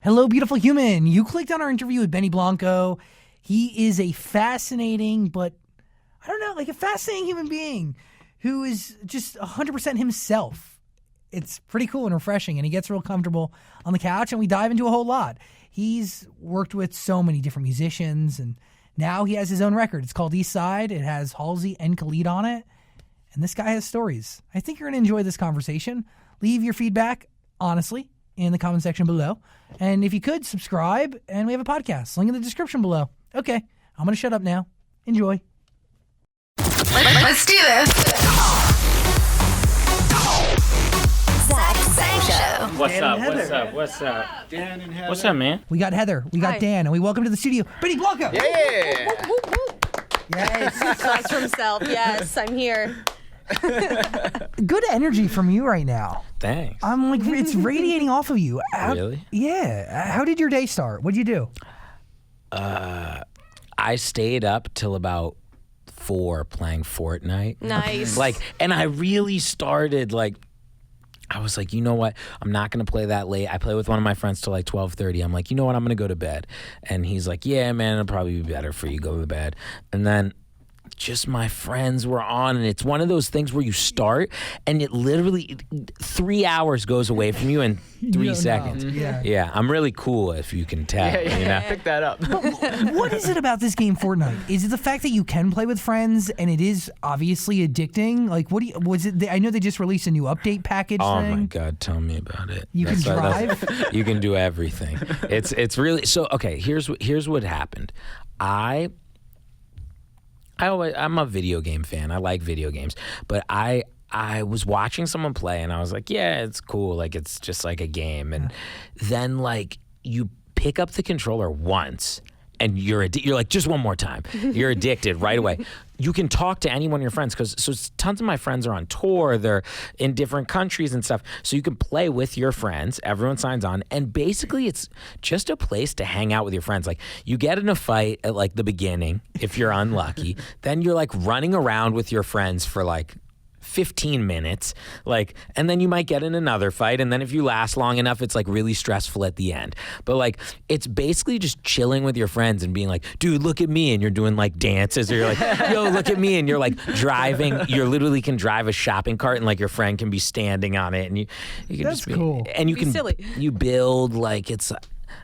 Hello, beautiful human. You clicked on our interview with Benny Blanco. He is a fascinating, but I don't know, like a fascinating human being who is just 100% himself. It's pretty cool and refreshing, and he gets real comfortable on the couch, and we dive into a whole lot. He's worked with so many different musicians, and now he has his own record. It's called Eastside. It has Halsey and Khalid on it, and this guy has stories. I think you're going to enjoy this conversation. Leave your feedback, honestly, in the comment section below. And if you could, subscribe, and we have a podcast. Link in the description below. Okay, I'm going to shut up now. Enjoy. Let's do this. Zach Show. What's up? Dan and Heather. What's up, man? We got Heather. We got Dan. And we welcome to the studio, Benny Blanco. Yeah. Yes. Talks for himself. Yes, I'm here. Good energy from you right now. Thanks. I'm like, it's radiating off of you. Really? Yeah. How did your day start? What'd you do? I stayed up till about 4 playing Fortnite. Nice. And I really started I was like, you know what? I'm not going to play that late. I play with one of my friends till like 12:30. I'm like, you know what? I'm going to go to bed. And he's like, yeah, man, it'll probably be better for you. Go to bed. And then just my friends were on, and it's one of those things where you start and it literally 3 hours goes away from you in 3 seconds. Yeah, I'm really cool if you can tell. You know? Pick that up. What is it about this game, Fortnite? Is it the fact that you can play with friends and it is obviously addicting? Like, was it? I know they just released a new update package Oh thing. my God, tell me about it. You can drive? You can do everything. It's really so. Okay, here's what happened. I'm a video game fan. I like video games, but I was watching someone play and I was like, yeah, it's cool. Like, it's just like a game. And then you pick up the controller once and you're like, just one more time. You're addicted right away. You can talk to any one of your friends because tons of my friends are on tour. They're in different countries and stuff. So you can play with your friends. Everyone signs on. And basically it's just a place to hang out with your friends. Like, you get in a fight at the beginning if you're unlucky. Then you're running around with your friends for 15 minutes, and then you might get in another fight, and then if you last long enough, it's really stressful at the end. But it's basically just chilling with your friends and being like, dude, look at me, and you're doing dances, or you're like, yo, look at me, and you're driving. You literally can drive a shopping cart, and your friend can be standing on it, and you can That's just be cool. And you Be can silly. You build it's.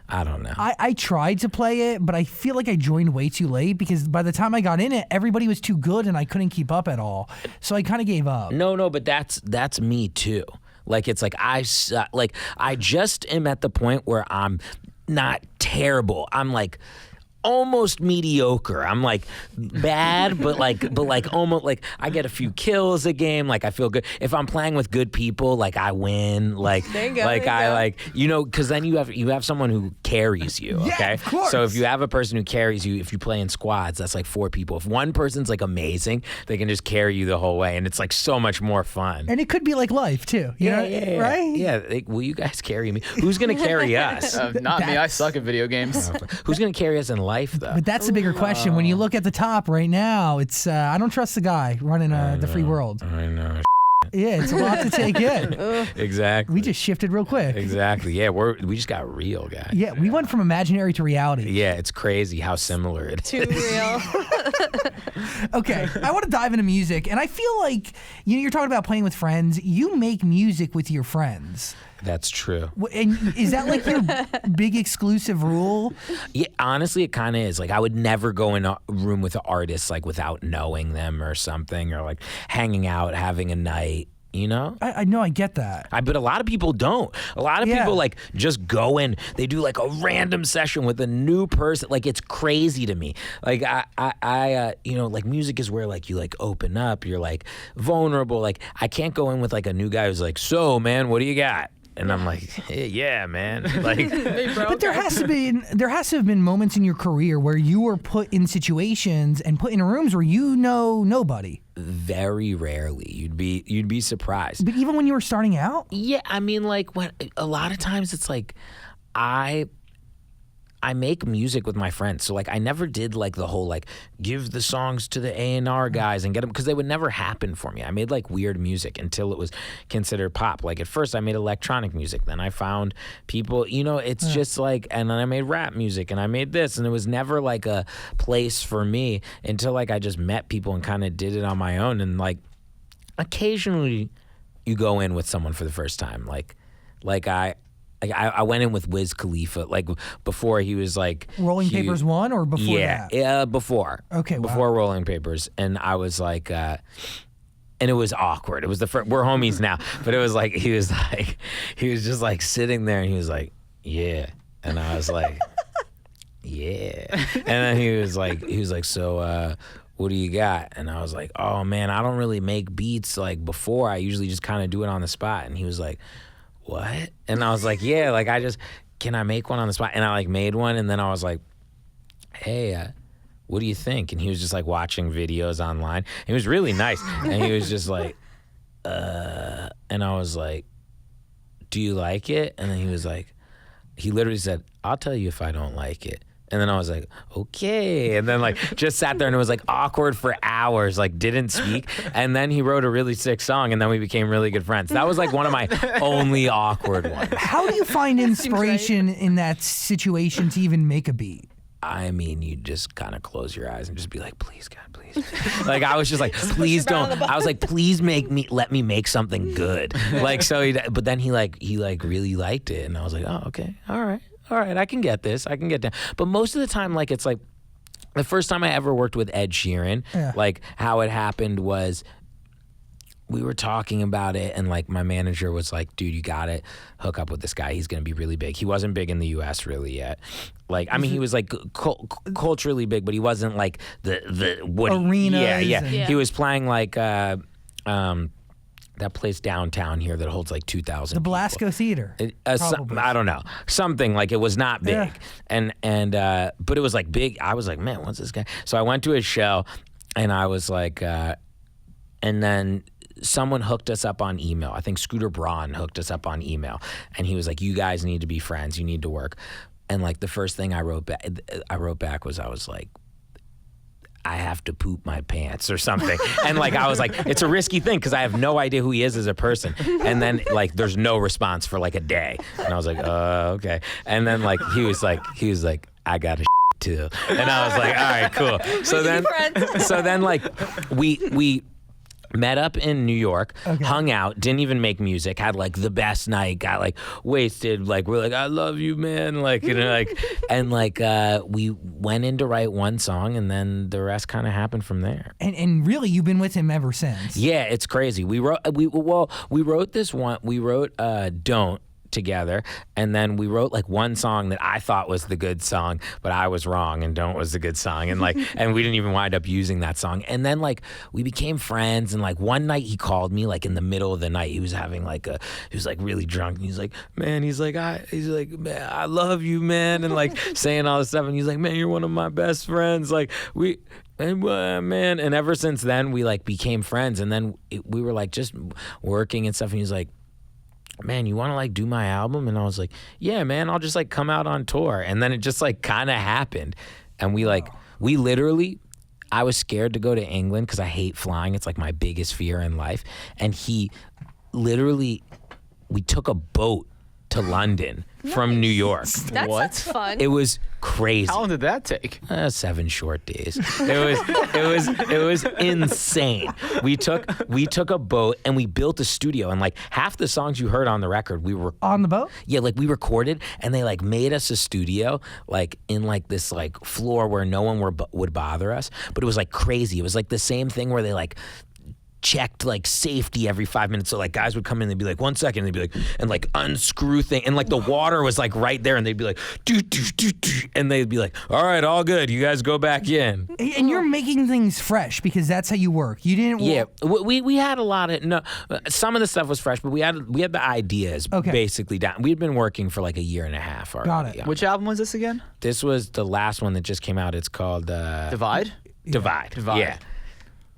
I don't know. I tried to play it, but I feel like I joined way too late because by the time I got in it, everybody was too good and I couldn't keep up at all. So I kind of gave up. No, but that's me too. I just am at the point where I'm not terrible. I'm almost mediocre. I'm bad, but almost I get a few kills a game. I feel good. If I'm playing with good people, I win. There you go, Because then you have someone who carries you. Yeah, Okay, of course. so if you have a person who carries you, if you play in squads, that's 4 people. If one person's amazing, they can just carry you the whole way, and it's so much more fun. And it could be like life too. You know, right? Yeah. Will you guys carry me? Who's gonna carry us? Not me. I suck at video games. Who's gonna carry us in life, though? But that's the bigger question. When you look at the top right now, it's I don't trust the guy running the free world. I know. Yeah, it's a lot to take in. Exactly. We just shifted real quick. Exactly. Yeah, we just got real, guys. Yeah, we went from imaginary to reality. Yeah, it's crazy how similar it is. Too real. Okay, I want to dive into music, and I feel like you're talking about playing with friends. You make music with your friends. That's true. And is that your big exclusive rule? Yeah, honestly, it kind of is. I would never go in a room with an artist without knowing them or something, or hanging out, having a night. You know? I know, I get that. But a lot of people don't. A lot of people just go in. They do a random session with a new person. It's crazy to me. I music is where you open up. You're vulnerable. I can't go in with a new guy who's so man, what do you got? And I'm like, hey, yeah, man. Hey, bro, but there has to have been moments in your career where you were put in situations and put in rooms where you know nobody. Very rarely. You'd be surprised. But even when you were starting out? Yeah, I mean, when a lot of times it's I make music with my friends. So like I never did like the whole like give the songs to the A&R guys and get them, because they would never happen for me. I made like weird music until it was considered pop. Like at first I made electronic music, then I found people, it's just like, and then I made rap music and I made this, and it was never like a place for me until like I just met people and kind of did it on my own. And like occasionally you go in with someone for the first time. Like I went in with Wiz Khalifa, like before he was like Rolling Papers 1 or before that? Yeah, before. Okay, before Rolling Papers, and I was like, and it was awkward. It was the first. We're homies now, but it was like he was just like sitting there, and he was like, yeah, and I was like, yeah, and then he was like, so. What do you got? And I was like, oh man, I don't really make beats like before. I usually just kind of do it on the spot. And he was like, what? And I was like, yeah, like can I make one on the spot? And I like made one, and then I was like, hey, what do you think? And he was just like watching videos online. He was really nice. And he was just like, and I was like, do you like it? And then he literally said, I'll tell you if I don't like it. And then I was like, okay. And then like just sat there, and it was like awkward for hours, like didn't speak. And then he wrote a really sick song, and then we became really good friends. That was like one of my only awkward ones. How do you find inspiration in that situation to even make a beat? I mean, you just kind of close your eyes and just be like, please, God, please. Like I was just like, please don't. I was like, please let me make something good. Like, so, but then he really liked it. And I was like, oh, okay. All right, I can get this. I can get that. But most of the time, like, it's like the first time I ever worked with Ed Sheeran, like how it happened was we were talking about it, and like my manager was like, dude, you got to hook up with this guy. He's going to be really big. He wasn't big in the U.S. really yet. Like, I mean, he was like culturally big, but he wasn't like the what arenas. Yeah. He was playing like that place downtown here that holds like 2,000 The Blasco Theater. I don't know. Something like, it was not big. And but it was like big. I was like, man, what's this guy? So I went to his show, and I was like, and then someone hooked us up on email. I think Scooter Braun hooked us up on email, and he was like, you guys need to be friends. You need to work. And like the first thing I wrote back was, I was like, I have to poop my pants or something. And like, I was like, it's a risky thing because I have no idea who he is as a person. And then like, there's no response for like a day. And I was like, okay. And then like, he was like, I got to too. And I was like, all right, cool. So then like we met up in New York, hung out, didn't even make music, had like the best night, got like wasted, like we're like, I love you, man, like, like, and like we went in to write one song, and then the rest kind of happened from there. And really, you've been with him ever since. Yeah, it's crazy. We wrote this one. We wrote Don't together, and then we wrote like one song that I thought was the good song, but I was wrong, and Don't was the good song, and like and we didn't even wind up using that song. And then like we became friends, and like one night he called me like in the middle of the night. He was having like he was like really drunk, and he's like, man, man, I love you, man, and like saying all this stuff, and he's like, man, you're one of my best friends, like man. And ever since then we like became friends, and then we were like just working and stuff, and he's like, man, you want to like do my album? And I was like, yeah, man, I'll just like come out on tour. And then it just like kind of happened. And we literally, I was scared to go to England because I hate flying. It's like my biggest fear in life. And we took a boat to London from New York. That's fun. It was crazy. How long did that take? 7 short days. It was insane. We took a boat, and we built a studio, and like half the songs you heard on the record, we were on the boat. Yeah, like we recorded, and they like made us a studio like in like this like floor where no one would bother us. But it was like crazy. It was like the same thing where they like checked like safety every 5 minutes. So like guys would come in, they'd be like, 1 second, they'd be like, and like unscrew thing, and like the water was like right there, and they'd be like, doo, doo, doo, doo, and they'd be like, all right, all good, you guys go back in. And you're making things fresh because that's how you work. You didn't. Yeah, we had a lot of some of the stuff was fresh, but we had the ideas basically down. We'd been working for like a year and a half already. Got it. Which album was this again? This was the last one that just came out. It's called Divide. Yeah.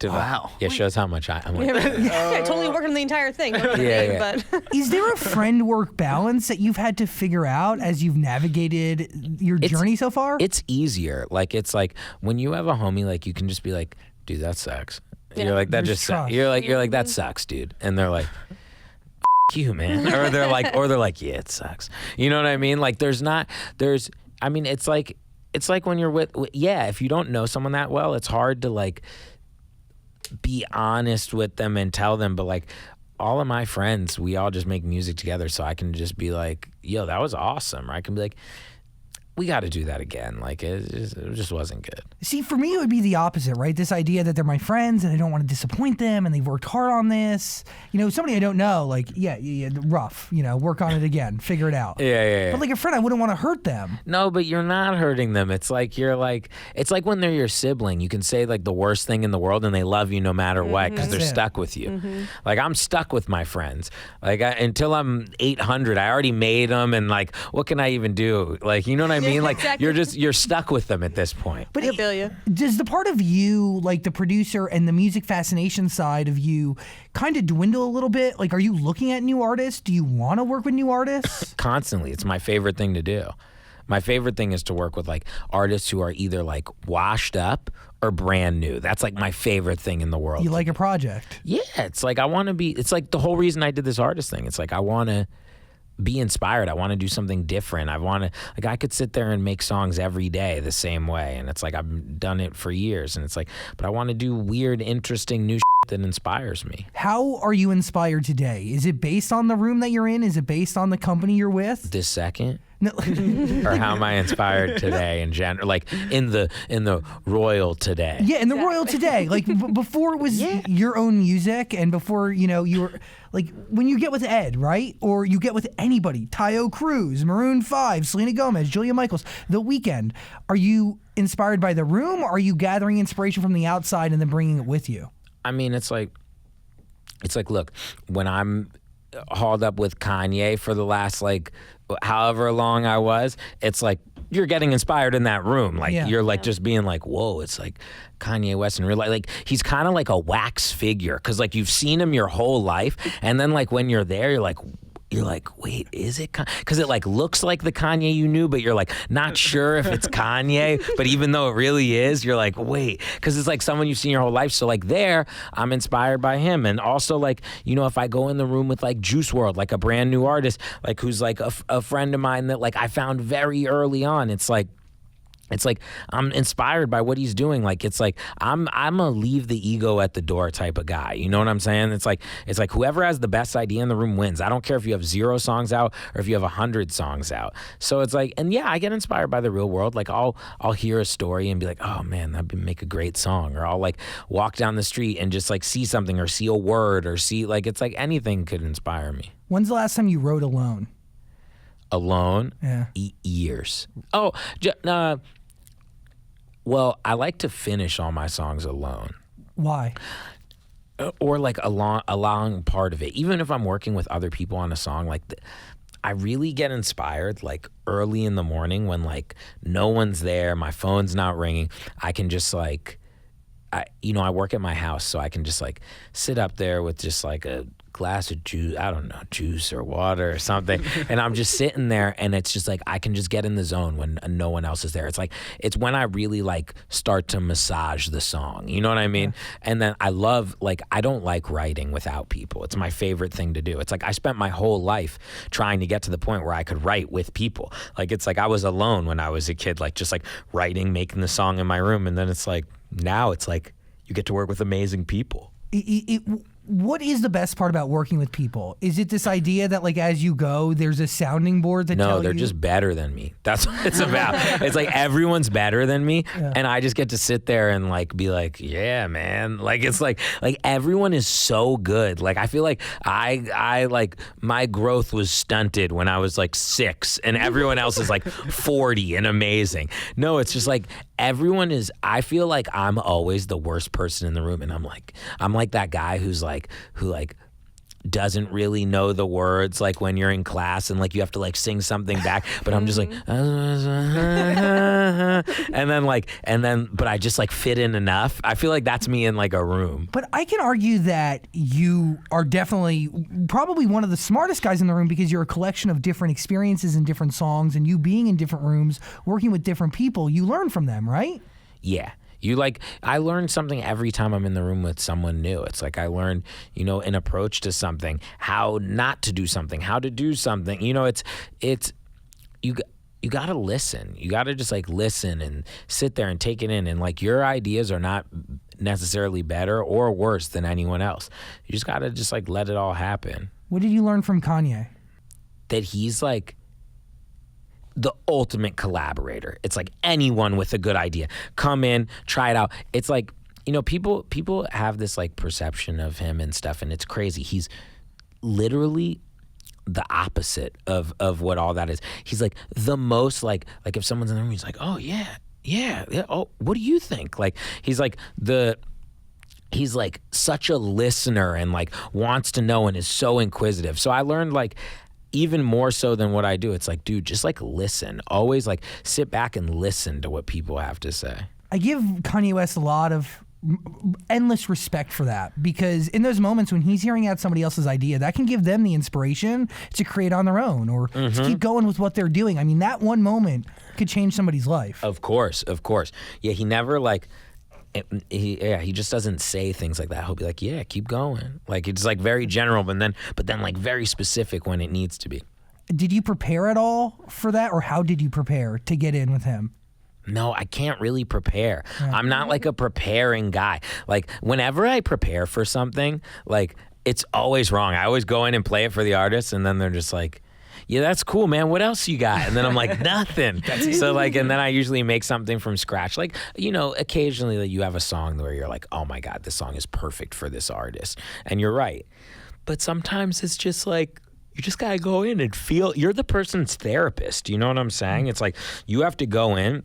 Wow. Yeah, shows how much I'm like, Yeah, totally working the entire thing. Yeah. But Is there a friend-work balance that you've had to figure out as you've navigated your journey so far? it's easier. Like, it's like when you have a homie, like, you can just be like, dude, that sucks. You're like, that There's just sucks. trust. You're like, that sucks, dude. And they're like, you, man. Or they're like, yeah, it sucks. You know what I mean? Like, it's like when you're if you don't know someone that well, it's hard to like be honest with them and tell them. But like, all of my friends, we all just make music together, so I can just be like, yo, that was awesome. Or I can be like, we got to do that again. Like, it just wasn't good. See, for me, it would be the opposite, right? This idea that they're my friends and I don't want to disappoint them and they've worked hard on this. You know, somebody I don't know, like, yeah, rough, you know, work on it again, figure it out. Yeah. But like a friend, I wouldn't want to hurt them. No, but you're not hurting them. It's like it's like when they're your sibling. You can say like the worst thing in the world and they love you no matter what because they're That's it. stuck with you. Like, I'm stuck with my friends. Like, until I'm 800, I already made them, and like, what can I even do? Like, you know what I mean? Like, exactly. you're stuck with them at this point. But I feel you. does the part of you, like the producer and the music fascination side of you, kind of dwindle a little bit? Like, are you looking at new artists? Do you want to work with new artists? Constantly. It's my favorite thing to do. My favorite thing is to work with like artists who are either like washed up or brand new. That's like my favorite thing in the world. You like a project? Yeah, it's like it's like the whole reason I did this artist thing. It's like I want to be inspired. I want to do something different. I could sit there and make songs every day the same way, and it's like I've done it for years, and it's like, but I want to do weird, interesting, new shit that inspires me. How are you inspired today? Is it based on the room that you're in? Is it based on the company you're with? This second, No. or how am I inspired today in general? Like in the royal today. Yeah, in the Royal today, like before it was your own music, and before, you know, you were like, when you get with Ed, right, or you get with anybody, Tayo Cruz, Maroon 5, Selena Gomez, Julia Michaels, The Weeknd, are you inspired by the room, or are you gathering inspiration from the outside and then bringing it with you? I mean, it's like, look, when I'm hauled up with Kanye for the last like however long I was, it's like you're getting inspired in that room. Like you're like just being like, whoa, it's like Kanye West in real life. Like, he's kind of like a wax figure because like you've seen him your whole life, and then like when you're there, you're like, wait, is it? Because it like looks like the Kanye you knew, but you're like not sure if it's Kanye. But even though it really is, you're like, wait, because it's like someone you've seen your whole life. So like there, I'm inspired by him. And also like, you know, if I go in the room with like Juice WRLD, like a brand new artist, like who's like a friend of mine that like I found very early on, it's like I'm inspired by what he's doing. Like, it's like I'm a leave the ego at the door type of guy. You know what I'm saying? It's like whoever has the best idea in the room wins. I don't care if you have 0 songs out or if you have 100 songs out. So it's like, and yeah, I get inspired by the real world. Like I'll hear a story and be like, oh man, that'd make a great song. Or I'll like walk down the street and just like see something or see a word or see, like, it's like anything could inspire me. When's the last time you wrote alone? Alone? Yeah. Years. Oh, well, I like to finish all my songs alone. Why? Or like a long part of it. Even if I'm working with other people on a song, like I really get inspired like early in the morning when like no one's there, my phone's not ringing. I can just like, I work at my house, so I can just like sit up there with just like a glass of juice, I don't know, juice or water or something, and I'm just sitting there, and it's just like I can just get in the zone when no one else is there. It's like, it's when I really like start to massage the song, you know what I mean? Yeah. And then I don't like writing without people. It's my favorite thing to do. It's like I spent my whole life trying to get to the point where I could write with people. Like, it's like I was alone when I was a kid, like just like writing, making the song in my room, and then it's like now it's like you get to work with amazing people. What is the best part about working with people? Is it this idea that like as you go, there's a sounding board that No, they're just better than me. That's what it's about. It's like everyone's better than me, and I just get to sit there and like be like, yeah, man. Like, it's like everyone is so good. Like, I feel like I like my growth was stunted when I was like 6, and everyone else is like 40 and amazing. No, it's just like everyone is. I feel like I'm always the worst person in the room, and I'm like that guy who doesn't really know the words, like when you're in class and like you have to like sing something back, but I'm just like and then but I just like fit in enough. I feel like that's me in like a room. But I can argue that you are definitely probably one of the smartest guys in the room because you're a collection of different experiences and different songs, and you being in different rooms, working with different people, you learn from them, right? Yeah. I learn something every time I'm in the room with someone new. It's like I learn, an approach to something, how not to do something, how to do something. You got to listen. You got to just like listen and sit there and take it in. And like your ideas are not necessarily better or worse than anyone else. You just got to just like let it all happen. What did you learn from Kanye? That he's like the ultimate collaborator. It's like anyone with a good idea, come in, try it out. It's like, people have this like perception of him and stuff, and it's crazy. He's literally the opposite of what all that is. He's like the most like if someone's in the room, he's like, oh yeah. Oh, what do you think? Like he's like such a listener and like wants to know and is so inquisitive. So I learned like even more so than what I do, it's like, dude, just like listen. Always like sit back and listen to what people have to say. I give Kanye West a lot of endless respect for that, because in those moments when he's hearing out somebody else's idea, that can give them the inspiration to create on their own or to keep going with what they're doing. I mean, that one moment could change somebody's life. Of course. Yeah, he never like, he just doesn't say things like that. He'll be like, yeah, keep going. Like it's like very general, but then like very specific when it needs to be. Did you prepare at all for that, or how did you prepare to get in with him? No, I can't really prepare. I'm not like a preparing guy. Like whenever I prepare for something, like it's always wrong. I always go in and play it for the artist, and then they're just like, yeah, that's cool, man. What else you got? And then I'm like, nothing. So like, and then I usually make something from scratch. Like, occasionally like, you have a song where you're like, oh my God, this song is perfect for this artist. And you're right. But sometimes it's just like, you just got to go in and feel, you're the person's therapist. You know what I'm saying? It's like, you have to go in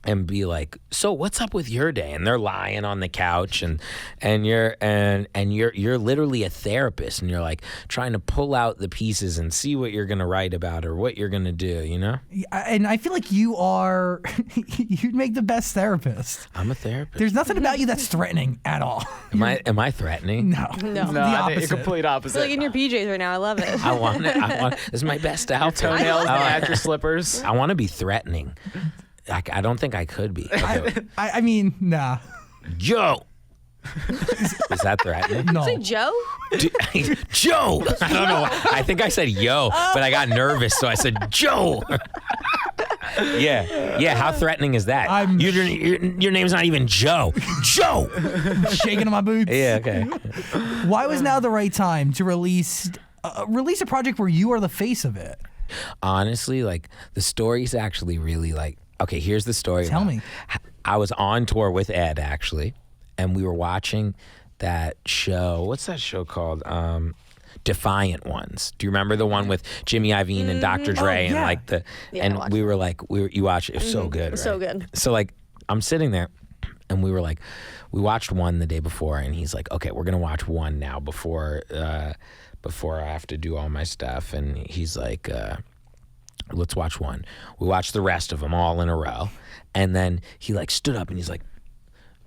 and be like, so what's up with your day? And they're lying on the couch and you're literally a therapist, and you're like trying to pull out the pieces and see what you're gonna write about or what you're gonna do, And I feel like you are you'd make the best therapist. I'm a therapist. There's nothing about you that's threatening at all. Am I threatening? No. No. The I think opposite. you're complete opposite. It's like in your PJs right now. I love it. I want it. This is my best outfit. Toenails, mattress slippers. I want to be threatening. I don't think I could be. Okay. I mean, nah. Joe. Is that threatening? No. Say Joe? Joe. I don't know. I think I said yo, but I got nervous, so I said Joe. Yeah. How threatening is that? Your name's not even Joe. Joe. Shaking in my boots. Yeah. Okay. Why was now the right time to release a project where you are the face of it? Honestly, like the story's actually really like. Okay, here's the story. Tell me. I was on tour with Ed, actually, and we were watching that show. What's that show called? Defiant Ones. Do you remember the one with Jimmy Iovine and Dr. Dre and like the? Yeah, and we were like, you watch it. It was so good. It was right? so good. So like, I'm sitting there, and we were like, we watched one the day before, and he's like, okay, we're gonna watch one now before I have to do all my stuff, and he's like. Let's watch one. We watched the rest of them all in a row, and then he like stood up and he's like,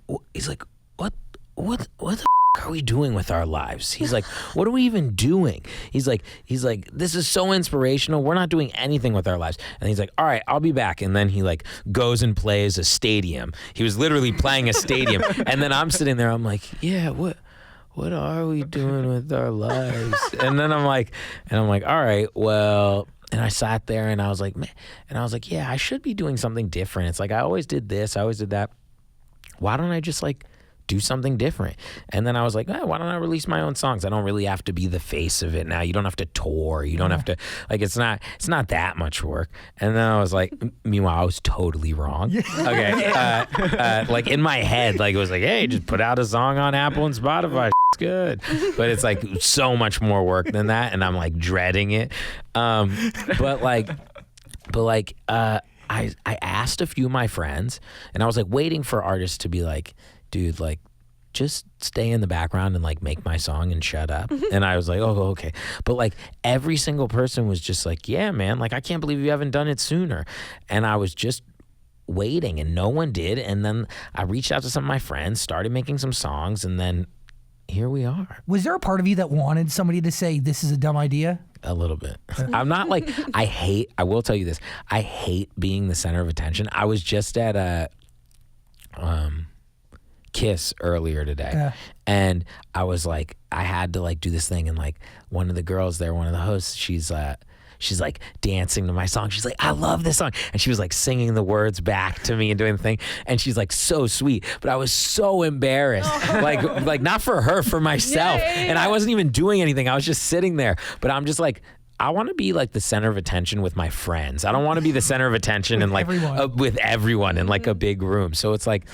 what the are we doing with our lives? He's like, what are we even doing? He's like, this is so inspirational. We're not doing anything with our lives. And he's like, all right, I'll be back. And then he like goes and plays a stadium. He was literally playing a stadium, and then I'm sitting there. I'm like, yeah, what are we doing with our lives? And then I'm like, all right, well. And I sat there and I was like, man, yeah, I should be doing something different. It's like, I always did this, I always did that. Why don't I just like do something different? And then I was like, why don't I release my own songs? I don't really have to be the face of it now. You don't have to tour. You don't have to, like, it's not that much work. And then I was like, meanwhile, I was totally wrong. Okay. Like in my head, like it was like, hey, just put out a song on Apple and Spotify. It's good. But it's like so much more work than that. And I'm like dreading it. But I asked a few of my friends, and I was like waiting for artists to be like, dude, like, just stay in the background and like make my song and shut up. And I was like, oh, okay. But like every single person was just like, yeah, man, like I can't believe you haven't done it sooner. And I was just waiting and no one did. And then I reached out to some of my friends, started making some songs, and then here we are. Was there a part of you that wanted somebody to say, this is a dumb idea? A little bit. I'm not like, I will tell you this, I hate being the center of attention. I was just at a Kiss earlier today, and I was like, I had to like do this thing, and like one of the girls there, one of the hosts, she's like dancing to my song. She's like, I love this song. And she was like singing the words back to me and doing the thing. And she's like so sweet. But I was so embarrassed. Like not for her, for myself. And I wasn't even doing anything. I was just sitting there. But I'm just like, I want to be like the center of attention with my friends. I don't want to be the center of attention and like with everyone in like a big room. So it's like,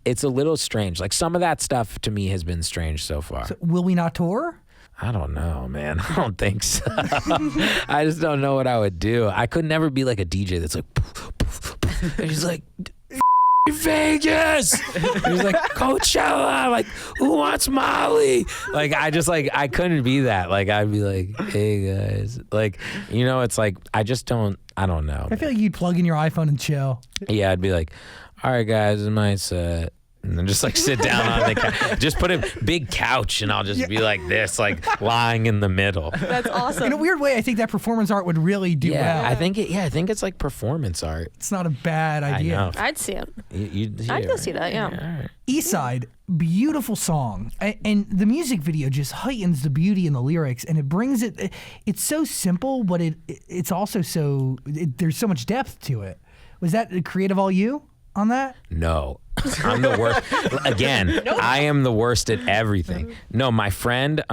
it's a little strange. Like some of that stuff to me has been strange so far. So will we not tour? I don't know, man. I don't think so. I just don't know what I would do. I could never be like a DJ that's like, poof, poof, poof. And he's like, Vegas. He's like, Coachella. Like, who wants Molly? Like, I couldn't be that. Like, I'd be like, hey guys. Like, you know, it's like, I don't know. I feel like you'd plug in your iPhone and chill. Yeah, I'd be like, all right, guys, it's my set. And then just like sit down on the couch. Just put a big couch and I'll just be like this, like lying in the middle. That's awesome. In a weird way, I think that performance art would really do well. I think it's like performance art. It's not a bad idea. I know. I'd see it. I'd go see that, yeah. All right. Eastside, beautiful song. And the music video just heightens the beauty in the lyrics, and it brings it, it's so simple, but it's also so, there's so much depth to it. Was that creative all you on that? No. I'm the worst. Again, I am the worst at everything. No, my friend,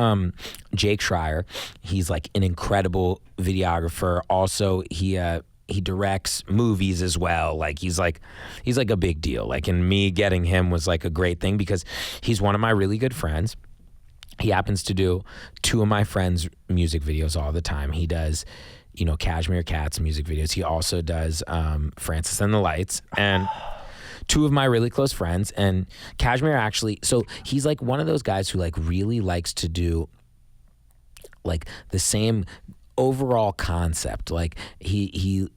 Jake Schreier, he's like an incredible videographer. Also, he directs movies as well. Like he's like a big deal. Like, and me getting him was like a great thing because he's one of my really good friends. He happens to do two of my friends' music videos all the time. He does, you know, Cashmere Cat's music videos. He also does Francis and the Lights, and two of my really close friends. And Cashmere actually, so he's like one of those guys who like really likes to do like the same overall concept. Like he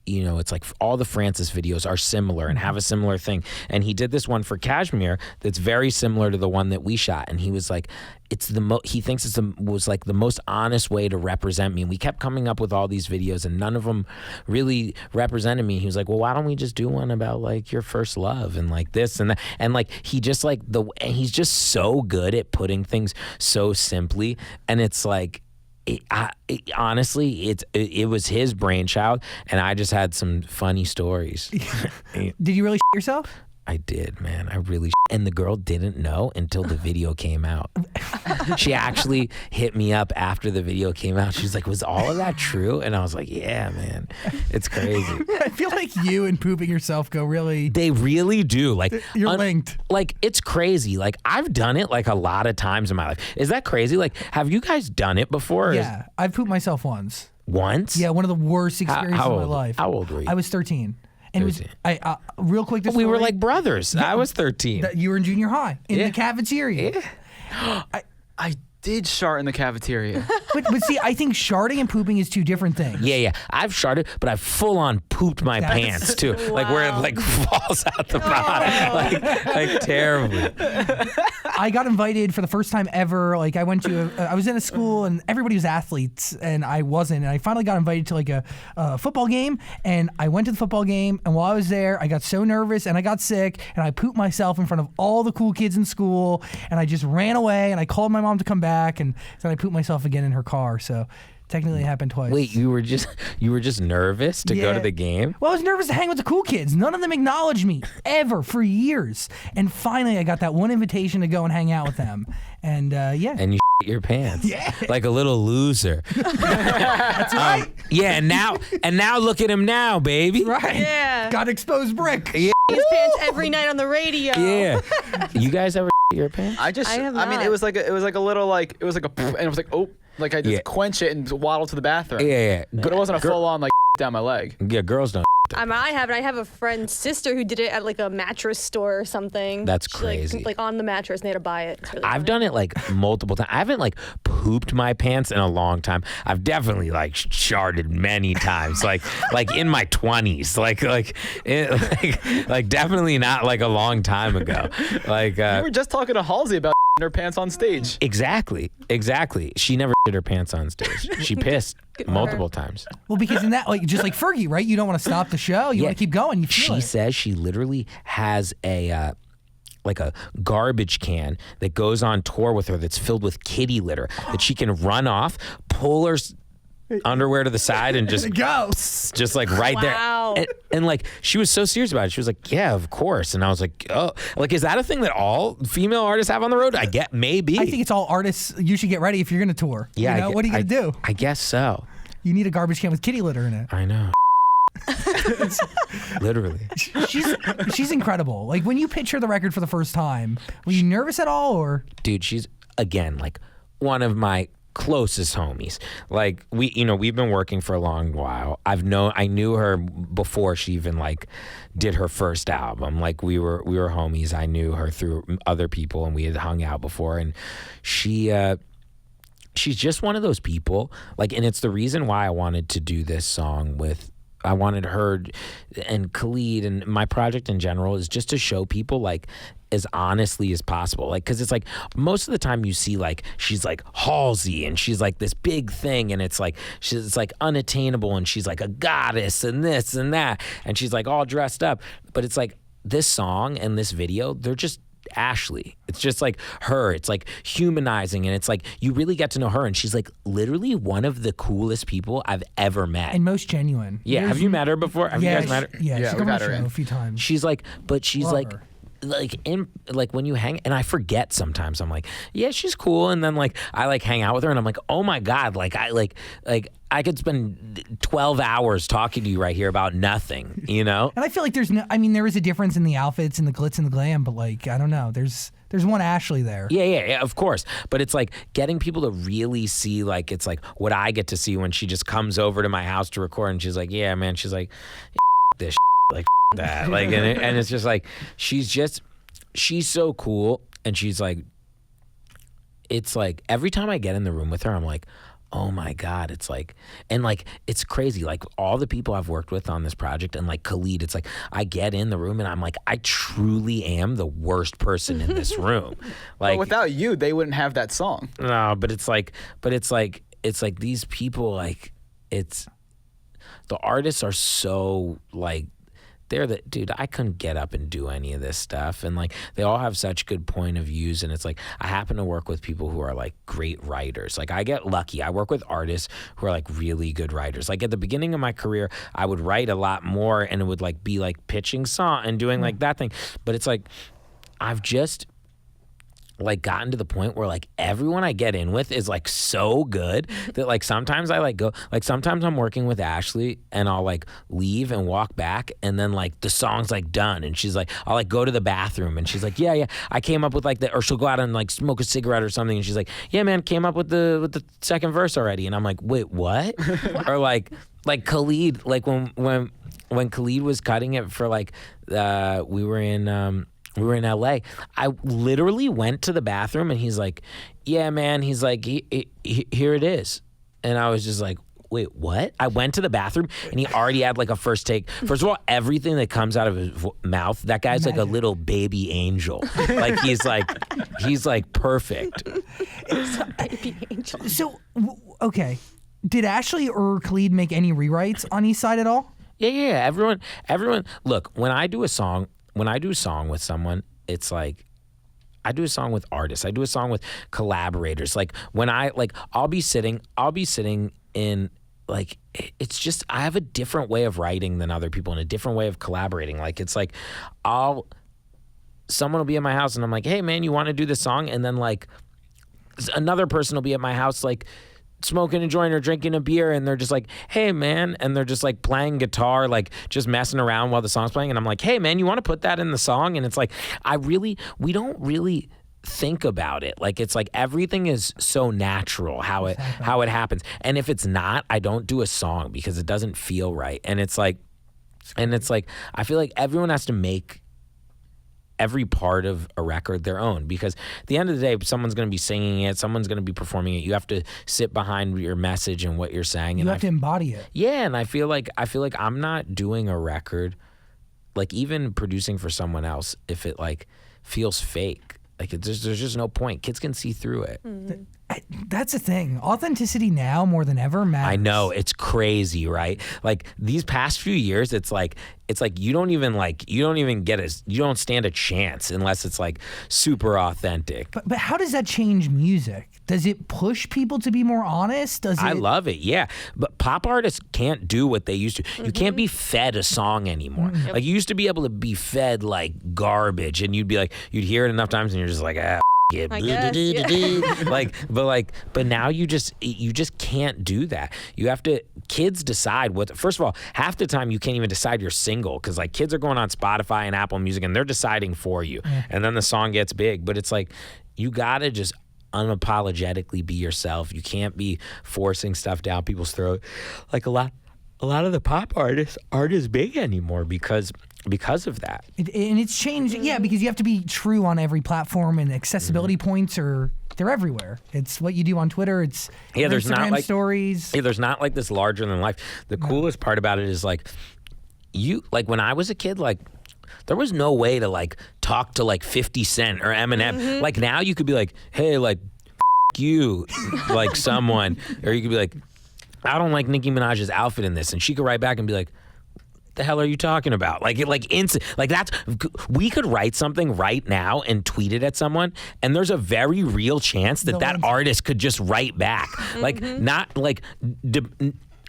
you know, it's like all the Francis videos are similar and have a similar thing. And he did this one for Cashmere that's very similar to the one that we shot. And he was like, he thinks was like the most honest way to represent me. And we kept coming up with all these videos and none of them really represented me. He was like, well, why don't we just do one about like your first love and like this and that? And like, he just like he's just so good at putting things so simply. And it's like, honestly, it was his brainchild, and I just had some funny stories. Did you really yourself? I did, man. I really and the girl didn't know until the video came out. She actually hit me up after the video came out. She's like, was all of that true? And I was like, yeah, man. It's crazy. I feel like you and pooping yourself go really... They really do. Like you're linked. Like, it's crazy. Like, I've done it like a lot of times in my life. Is that crazy? Like, have you guys done it before? Yeah. I've pooped myself once. Once? Yeah, one of the worst experiences of my life. How old were you? I was 13. And it was, real quick, we were like brothers. Yeah, I was 13. You were in junior high in the cafeteria. Yeah. I did shart in the cafeteria. but see, I think sharting and pooping is two different things. Yeah. I've sharted, but I've full on pooped my pants too. Wow. Like where it like falls out the bottom. Like terribly. I got invited for the first time ever. Like I went to, I was in a school and everybody was athletes and I wasn't. And I finally got invited to like a football game, and I went to the football game. And while I was there, I got so nervous and I got sick and I pooped myself in front of all the cool kids in school. And I just ran away and I called my mom to come back, and then I pooped myself again in her car. So technically it happened twice. Wait, you were just nervous to go to the game? Well, I was nervous to hang with the cool kids. None of them acknowledged me ever for years. And finally I got that one invitation to go and hang out with them. And yeah. And you your pants. Yeah. Like a little loser. That's right. Yeah, and now look at him now, baby. Right. Yeah. Got exposed brick. Yeah. His pants every night on the radio. Yeah. You guys ever your pants? I mean, not. it was like a little like, it was like a, and it was like, oh, like I just quench it and waddle to the bathroom. Yeah. But it wasn't a full on like down my leg. Yeah, girls don't something. I have a friend's sister who did it at like a mattress store or something. That's She, crazy. Like on the mattress, and they had to buy it. It's really I've funny. done it like multiple times. I haven't like pooped my pants in a long time. I've definitely like sharded many times, like in my 20s, like definitely not like a long time ago. Like We were just talking to Halsey about her pants on stage. exactly. She never shit her pants on stage. She pissed multiple times. Well, because in that, like, just like Fergie, right? You don't want to stop the show. You want to keep going. You feel She it. says she literally has a like a garbage can that goes on tour with her that's filled with kitty litter that she can run off, pull her underwear to the side and just Go. just like right Wow. there. And like she was so serious about it. She was like, yeah, of course. And I was like, oh, like, is that a thing that all female artists have on the road? I get maybe. I think it's all artists. You should get ready if you're going to tour. Yeah. You know? What are you going to do? I guess so. You need a garbage can with kitty litter in it. I know. Literally. She's incredible. Like, when you pitch her the record for the first time, were you nervous at all, or? Dude, she's again like one of my closest homies. Like we've been working for a long while. I knew her before she even like did her first album. Like we were homies. I knew her through other people and we had hung out before, and she's just one of those people. Like, and it's the reason why I wanted to do this song I wanted her and Khalid, and my project in general is just to show people like as honestly as possible. Like, cause it's like most of the time you see like, she's like Halsey and she's like this big thing and it's like, it's like unattainable and she's like a goddess and this and that. And she's like all dressed up, but it's like this song and this video, they're just Ashley. It's just like her. It's like humanizing and it's like you really get to know her, and she's like literally one of the coolest people I've ever met. And most genuine. Yeah, have you met her before? Have you guys met her? Yeah, Yeah, she's we come on got the her show in. a few times. She's like, but she's Love like, her. like when you hang, and I forget sometimes. I'm like, yeah, she's cool, and then like I like hang out with her, and I'm like, oh my god, like I could spend 12 hours talking to you right here about nothing, you know? And I feel like there is a difference in the outfits and the glitz and the glam, but like, I don't know. There's one Ashley there. Yeah, of course. But it's like getting people to really see, like, it's like what I get to see when she just comes over to my house to record, and she's like, yeah, man, she's like, this, like, that. Like, and it's just like, she's so cool. And she's like, it's like every time I get in the room with her, I'm like, oh my God, it's like, and like, it's crazy. Like all the people I've worked with on this project and like Khalid, it's like, I get in the room and I'm like, I truly am the worst person in this room. Like But without you, they wouldn't have that song. no, but it's like these people, like the artists are so like, dude, I couldn't get up and do any of this stuff. And like, they all have such good point of views. And it's like, I happen to work with people who are like great writers. Like I get lucky. I work with artists who are like really good writers. Like at the beginning of my career, I would write a lot more and it would like be like pitching song and doing like that thing. But it's like, I've just like gotten to the point where like everyone I get in with is like so good that like sometimes I like go, like sometimes I'm working with Ashley and I'll like leave and walk back and then like the song's like done and she's like, I'll like go to the bathroom and she's like, yeah, I came up with like or she'll go out and like smoke a cigarette or something and she's like, yeah man, came up with the second verse already. And I'm like, wait, what? Or like Khalid, like when Khalid was cutting it for like we were in LA. I literally went to the bathroom and he's like, yeah, man. He's like, here it is. And I was just like, wait, what? I went to the bathroom and he already had like a first take. First of all, everything that comes out of his mouth, that guy's like a little baby angel. Like he's like perfect. Baby angel. So, okay. Did Ashley or Khalid make any rewrites on Eastside at all? Yeah. Everyone. Look, when I do a song with someone, it's like I do a song with artists. I do a song with collaborators. Like when I'll be sitting in like, it's just, I have a different way of writing than other people and a different way of collaborating. Like it's like someone will be at my house and I'm like, hey man, you want to do this song? And then like another person will be at my house like smoking a joint or drinking a beer and they're just like, hey man, and they're just like playing guitar, like just messing around while the song's playing, and I'm like, hey man, you want to put that in the song? And it's like, we don't really think about it. Like it's like everything is so natural how it happens, and if it's not, I don't do a song because it doesn't feel right. And it's like And it's like, I feel like everyone has to make every part of a record their own, because at the end of the day, someone's going to be singing it, someone's going to be performing it. You have to sit behind your message and what you're saying. You have to embody it. Yeah, and I feel like I'm not doing a record, like even producing for someone else, if it like feels fake. Like there's just no point. Kids can see through it. Mm-hmm. That's the thing. Authenticity now more than ever matters. I know, it's crazy, right? Like these past few years, it's like you don't even you don't stand a chance unless it's like super authentic. But how does that change music? Does it push people to be more honest? I love it, yeah. But pop artists can't do what they used to. You can't be fed a song anymore. Like you used to be able to be fed like garbage, and you'd hear it enough times, and you're just like, it. I guess, yeah. but now you just can't do that. You have to, kids decide what, first of all, half the time you can't even decide your single, because like kids are going on Spotify and Apple Music and they're deciding for you. And then the song gets big, but it's like, you gotta just unapologetically be yourself. You can't be forcing stuff down people's throat. Like a lot of the pop artists aren't as big anymore because of that. And it's changed, yeah, because you have to be true on every platform, and accessibility points they're everywhere. It's what you do on Twitter. It's there's Instagram not like stories. Yeah, there's not like this larger than life. The coolest part about it is like when I was a kid, like there was no way to like talk to like 50 Cent or Eminem. Like now you could be like, hey, like you, like someone, or you could be like, I don't like Nicki Minaj's outfit in this, and she could write back and be like, the hell are you talking about? Like we could write something right now and tweet it at someone, and there's a very real chance that artist could just write back. Like not like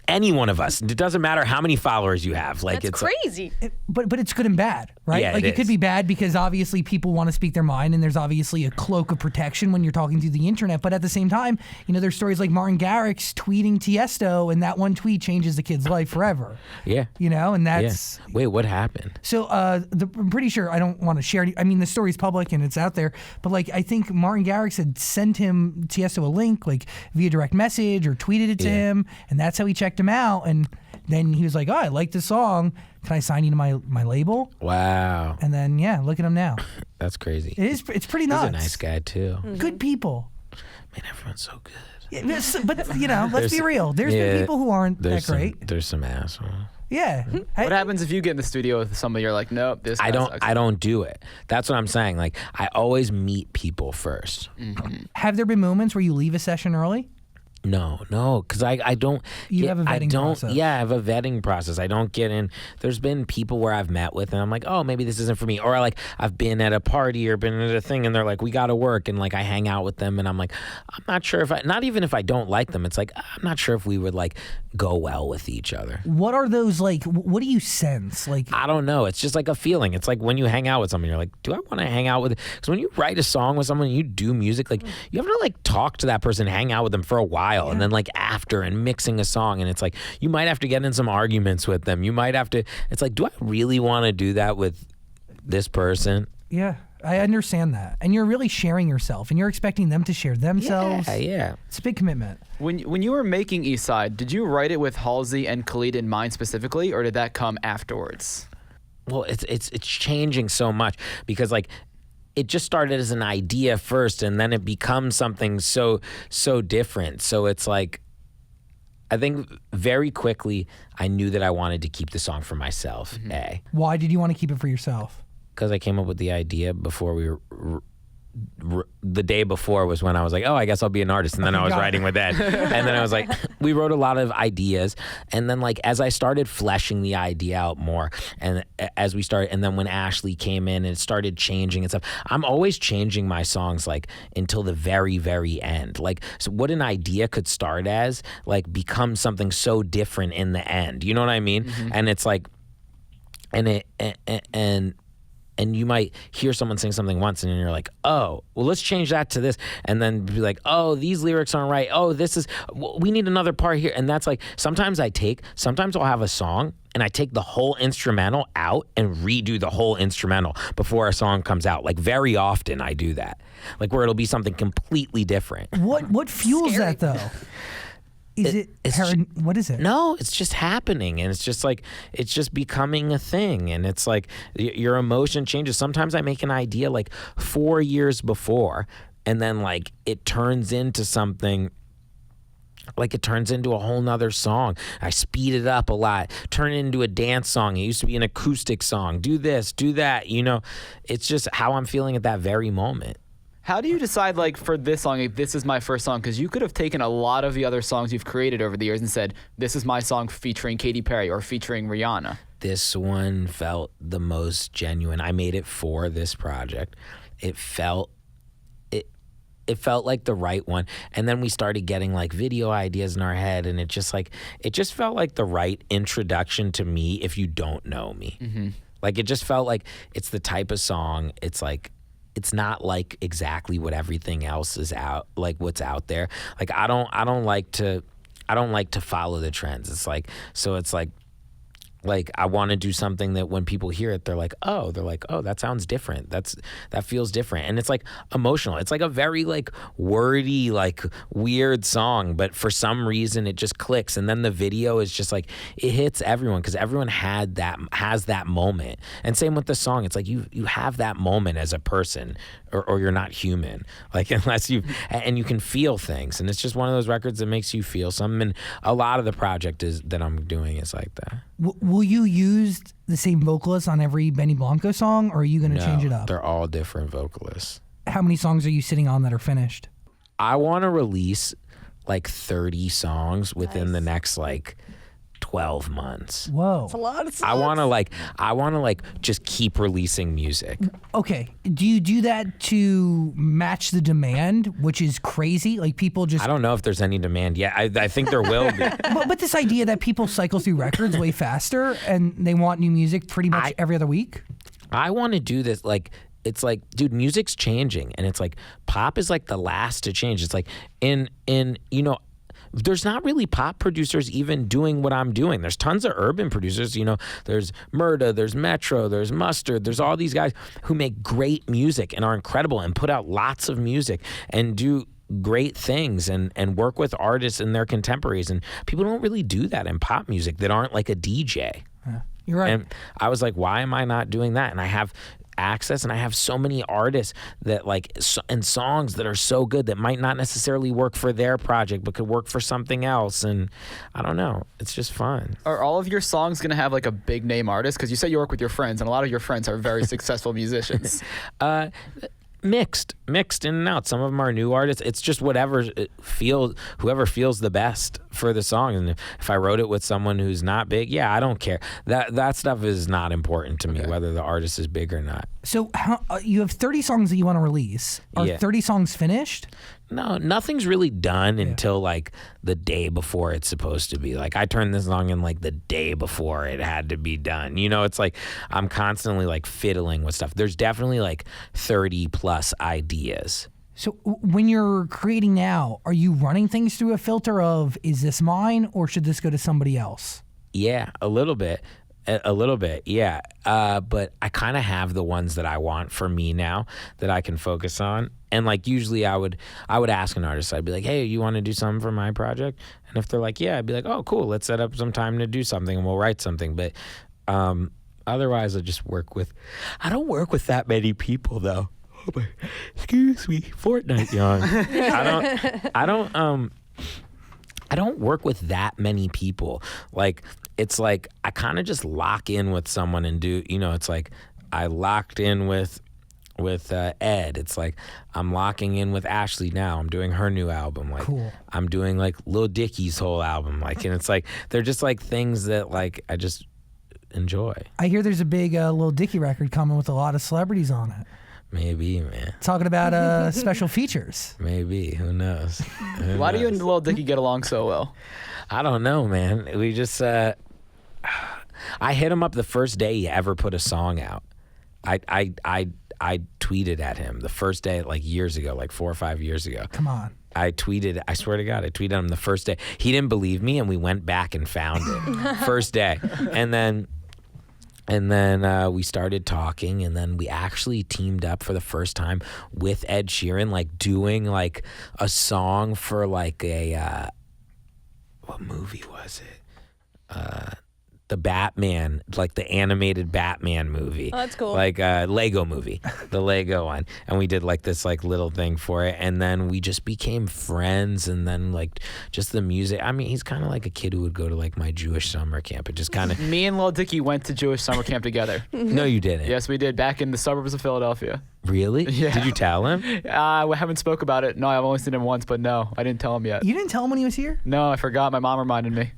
any one of us. It doesn't matter how many followers you have. Like That's crazy. But it's good and bad, right? Yeah, like it could is. be bad because obviously people want to speak their mind, and there's obviously a cloak of protection when you're talking through the internet. But at the same time, there's stories like Martin Garrix tweeting Tiesto, and that one tweet changes the kid's life forever. Yeah. And that's Wait, what happened? so. I'm pretty sure, I don't want to share. I mean, the story's public and it's out there. But like, I think Martin Garrix had sent him Tiesto a link, like via direct message, or tweeted it to him, and that's how he checked him out. And then he was like, "Oh, I like this song. Can I sign you to my label?" Wow. And then look at him now. That's crazy. It's pretty nuts. He's a nice guy too. Good people. Man, everyone's so good. Yeah, but let's be real. There's been people who aren't that great. There's some assholes. Yeah. What happens if you get in the studio with somebody, you're like, nope, this guy sucks. I don't do it. That's what I'm saying. Like I always meet people first. Have there been moments where you leave a session early? No, because I don't. You have a vetting process. Yeah, I have a vetting process. I don't get in. There's been people where I've met with and I'm like, oh, maybe this isn't for me. Or like I've been at a party or been at a thing and they're like, we got to work. And like I hang out with them and I'm like, I'm not sure not even if I don't like them, it's like, I'm not sure if we would like go well with each other. What are those like? What do you sense? Like, I don't know. It's just like a feeling. It's like when you hang out with someone, you're like, do I want to hang out with? Because when you write a song with someone, you do music, like you have to like talk to that person, hang out with them for a while, and then like after and mixing a song, and it's like you might have to get in some arguments with them. You might have to. It's like, do I really want to do that with this person? yeah, I understand that, and you're really sharing yourself, and you're expecting them to share themselves. Yeah. It's a big commitment. When you were making Eastside, did you write it with Halsey and Khalid in mind specifically, or did that come afterwards? Well, it's changing so much because like it just started as an idea first, and then it becomes something so different. So it's like, I think very quickly I knew that I wanted to keep the song for myself. Why did you want to keep it for yourself? Because I came up with the idea before we were. The day before was when I was like, oh, I guess I'll be an artist. And then I was writing with Ed. And then I was like, we wrote a lot of ideas. And then like, as I started fleshing the idea out more, and as we started, and then when Ashley came in and it started changing and stuff, I'm always changing my songs like until the very, very end. Like, so what an idea could start as, like, becomes something so different in the end. You know what I mean? And it's like, and you might hear someone sing something once and you're like, oh, well, let's change that to this. And then be like, oh, these lyrics aren't right. Oh, we need another part here. And that's like, sometimes I'll have a song and I take the whole instrumental out and redo the whole instrumental before a song comes out. Like very often I do that. Like where it'll be something completely different. What fuels that though? What is it? No, it's just happening, and it's just like it's just becoming a thing, and it's like your emotion changes. Sometimes I make an idea like 4 years before, and then like it turns into something. Like it turns into a whole nother song. I speed it up a lot, turn it into a dance song. It used to be an acoustic song. Do this, do that. It's just how I'm feeling at that very moment. How do you decide, like, for this song, if this is my first song? Because you could have taken a lot of the other songs you've created over the years and said, this is my song featuring Katy Perry or featuring Rihanna. This one felt the most genuine. I made it for this project. It felt like the right one. And then we started getting like video ideas in our head, and it just felt like the right introduction to me if you don't know me. Mm-hmm. Like it just felt like it's the type of song, it's like it's not like exactly what everything else is out, like what's out there. Like I don't like to follow the trends. It's like I want to do something that when people hear it, they're like, oh, that sounds different. That feels different. And it's like emotional. It's like a very like wordy, like weird song, but for some reason it just clicks. And then the video is just like, it hits everyone because everyone has that moment. And same with the song. It's like you have that moment as a person or you're not human. Like unless and you can feel things. And it's just one of those records that makes you feel something. And a lot of the project that I'm doing is like that. Will you use the same vocalist on every Benny Blanco song, or are you going to change it up? They're all different vocalists. How many songs are you sitting on that are finished? I want to release like 30 songs within the next like 12 months. Whoa. That's a lot of songs. I want to just keep releasing music. Okay. Do you do that to match the demand, which is crazy? Like people just... I don't know if there's any demand yet. I think there will be. but this idea that people cycle through records way faster and they want new music pretty much every other week? I want to do this like... It's like, dude, music's changing, and it's like pop is like the last to change. It's like there's not really pop producers even doing what I'm doing. There's tons of urban producers, there's Murda, there's Metro, there's Mustard, there's all these guys who make great music and are incredible and put out lots of music and do great things and work with artists and their contemporaries. And people don't really do that in pop music that aren't like a DJ. Yeah, you're right. And I was like, why am I not doing that? And I have access, and I have so many artists that and songs that are so good that might not necessarily work for their project but could work for something else. And I don't know, it's just fun. Are all of your songs going to have like a big name artist? Because you say you work with your friends, and a lot of your friends are very successful musicians. Mixed in and out. Some of them are new artists. It's just whoever feels the best for the song. And if I wrote it with someone who's not big, I don't care. That stuff is not important to me, whether the artist is big or not. So you have 30 songs that you want to release. Are 30 songs finished? No, nothing's really done until like the day before it's supposed to be. Like I turned this song in like the day before it had to be done. It's like I'm constantly like fiddling with stuff. There's definitely like 30 plus ideas. So when you're creating now, are you running things through a filter of, is this mine or should this go to somebody else? Yeah, a little bit. Yeah. But I kind of have the ones that I want for me now that I can focus on. And like usually I would ask an artist, I'd be like, hey, you want to do something for my project? And if they're like, yeah, I'd be like, oh, cool, let's set up some time to do something and we'll write something. But otherwise I don't work with that many people though. Oh my, excuse me, Fortnite yawns. I don't work with that many people. Like, it's like I kind of just lock in with someone and do, it's like I locked in with Ed. It's like I'm locking in with Ashley now. I'm doing her new album. Like cool. I'm doing like Lil Dicky's whole album. Like, and it's like they're just like things that like I just enjoy. I hear there's a big Lil Dicky record coming with a lot of celebrities on it. Maybe, man. Talking about special features. Maybe. Who knows? Why do you and Lil Dicky get along so well? I don't know, man. We just I hit him up the first day he ever put a song out. I tweeted at him the first day, like years ago, like 4 or 5 years ago. Come on. I swear to God, I tweeted him the first day. He didn't believe me, and we went back and found it. First day. And then we started talking, and then we actually teamed up for the first time with Ed Sheeran, like doing like a song for like what movie was it? The Batman, like the animated Batman movie. Oh, that's cool. Like Lego movie, the Lego one. And we did like this like little thing for it. And then we just became friends. And then like just the music. I mean, he's kind of like a kid who would go to like my Jewish summer camp. It just kind of. Me and Lil Dicky went to Jewish summer camp together. No, you didn't. Yes, we did, back in the suburbs of Philadelphia. Really? Yeah. Did you tell him? We haven't spoke about it. No, I've only seen him once, but no, I didn't tell him yet. You didn't tell him when he was here? No, I forgot. My mom reminded me.